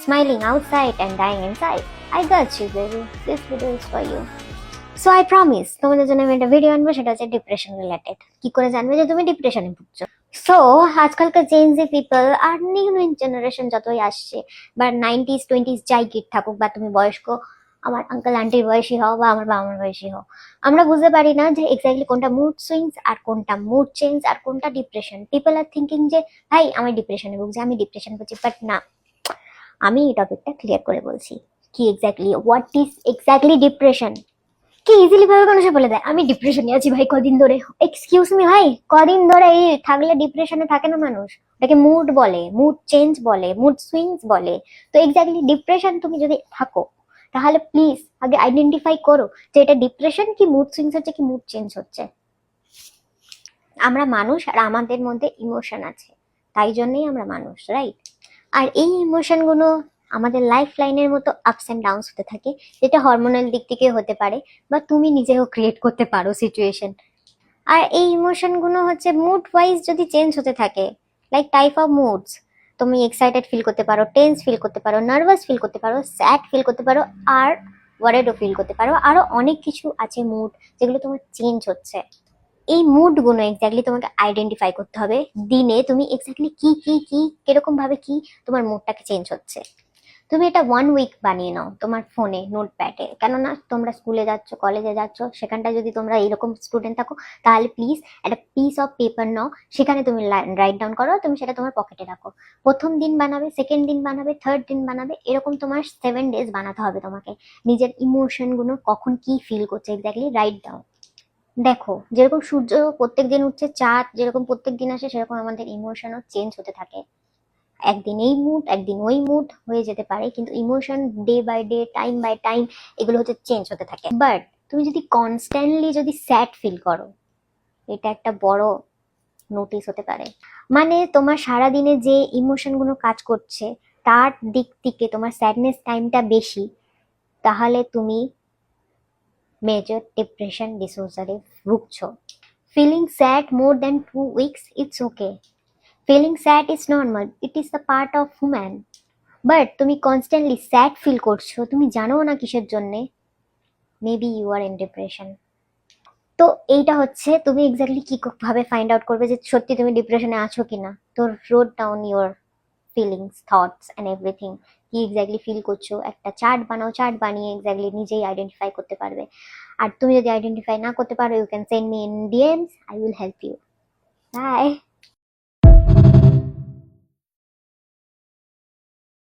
smiling outside and dying inside. I got you, baby. This video is for you. So I promise তোমাদের জন্য আমি একটা video আনবো, সেটা হচ্ছে ডিপ্রেশন রিলেটেড। কি করে জানবে যে তুমি ডিপ্রেশনে ভুগছো? সো আজকালকার জেনজি পিপল আর নিউ জেনারেশন যতই আসছে, বা 90s 20s যাই কিড থাকুক, বা তুমি বয়স্ক, আমার আঙ্কেল আন্টির বয়সী হও বা আমার বাবা মার বয়সী হও, আমরা বুঝতে পারি না যে এক্স্যাক্টলি কোনটা মুড সুইংস আর কোনটা মুড চেঞ্জ আর কোনটা ডিপ্রেশন। পিপল আর থিঙ্কিং যে ভাই আমি ডিপ্রেশনে ভুগছি, আমি ডিপ্রেশন ভুগছি, বাট না, আমি এই টপিকটা ক্লিয়ার করে বলছি কি exactly what is exactly depression. কি ইজিলি ভাবে মানুষে বলে দেয় আমি ডিপ্রেশনে আছি ভাই কদিন ধরে। এক্সকিউজ মি ভাই, কদিন ধরে এই থাকলে ডিপ্রেশনে থাকে না মানুষ? ওটাকে মুড বলে, মুড চেঞ্জ বলে, মুড সুইংস বলে। তো এক্স্যাক্টলি ডিপ্রেশন তুমি যদি থাকো, তাহলে প্লিজ আগে আইডেন্টিফাই করো যে এটা ডিপ্রেশন কি মুড সুইংস হচ্ছে কি মুড চেঞ্জ হচ্ছে। আমরা মানুষ আর আমাদের মধ্যে ইমোশন আছে, তাই জন্যই আমরা মানুষ, রাইট? আর এই ইমোশনগুলো আমাদের লাইফ লাইনের মতো আপস অ্যান্ড ডাউনস হতে থাকে, যেটা হরমোনাল দিক থেকে হতে পারে, বা তুমি নিজেও ক্রিয়েট করতে পারো সিচুয়েশন। আর এই ইমোশনগুলো হচ্ছে মুড ওয়াইজ যদি চেঞ্জ হতে থাকে, লাইক টাইপ অফ মুডস, তুমি এক্সাইটেড ফিল করতে পারো, টেন্স ফিল করতে পারো, নার্ভাস ফিল করতে পারো, স্যাড ফিল করতে পারো, আর ওয়ারেডও ফিল করতে পারো। আরো অনেক কিছু আছে মুড যেগুলো তোমার চেঞ্জ হচ্ছে। এই মুডগুলো এক্স্যাক্টলি তোমাকে আইডেন্টিফাই করতে হবে, দিনে তুমি এক্স্যাক্টলি কি কি কি কিরকম ভাবে কি তোমার মুডটাকে চেঞ্জ হচ্ছে। তুমি এটা 1 উইক বানিয়ে নাও তোমার ফোনে, নোটপ্যাডে। কেননা তোমরা স্কুলে যাচ্ছ, কলেজে যাচ্ছ, সেখানটায় যদি তোমরা এরকম স্টুডেন্ট থাকো, তাহলে প্লিজ একটা পিস অফ পেপার নাও, সেখানে তুমি রাইট ডাউন করো, তুমি সেটা তোমার পকেটে রাখো। প্রথম দিন বানাবে, সেকেন্ড দিন বানাবে, থার্ড দিন বানাবে, এরকম তোমার 7 ডেজ বানাতে হবে তোমাকে। নিজের ইমোশনগুলো কখন কি ফিল করছে এক্স্যাক্টলি রাইট ডাউন। দেখো, যেরকম সূর্য প্রত্যেক দিন উঠছে, চাঁদ যেরকম প্রত্যেক দিন আসে, সেরকম আমাদের ইমোশনও চেঞ্জ হতে থাকে। একদিন এই মুড, একদিন ওই মুড হয়ে যেতে পারে, কিন্তু emotion day by day, time by time এগুলো হচ্ছে চেঞ্জ হতে থাকে। বাট তুমি যদি কনস্ট্যান্টলি যদি স্যাড ফিল করো, এটা একটা বড় নোটিস হতে পারে। মানে তোমার সারাদিনে যে ইমোশনগুলো কাজ করছে, তার দিক থেকে তোমার স্যাডনেস টাইমটা বেশি, তাহলে তুমি মেজর ডিপ্রেশন ডিসঅর্ডারে ভুগছো। Feeling sad more than 2 weeks, it's okay. Feeling sad is normal, it is the part of human. But তুমি কনস্ট্যান্টলি স্যাড ফিল করছো, তুমি জানো না কিসের জন্যে, maybe you are in depression. তো এইটা হচ্ছে তুমি এক্স্যাক্টলি কি ভাবে ফাইন্ড আউট করবে যে সত্যি তুমি ডিপ্রেশনে আছো কিনা। তো write down your feelings, thoughts and everything. কি এক্স্যাক্টলি ফিল করছো, একটা চার্ট বানাও, চার্ট বানিয়ে এক্স্যাক্টলি নিজেই আইডেন্টিফাই করতে পারবে। আর তুমি যদি আইডেন্টিফাই না করতে পারো, you can send me in DMs, I will help you. By.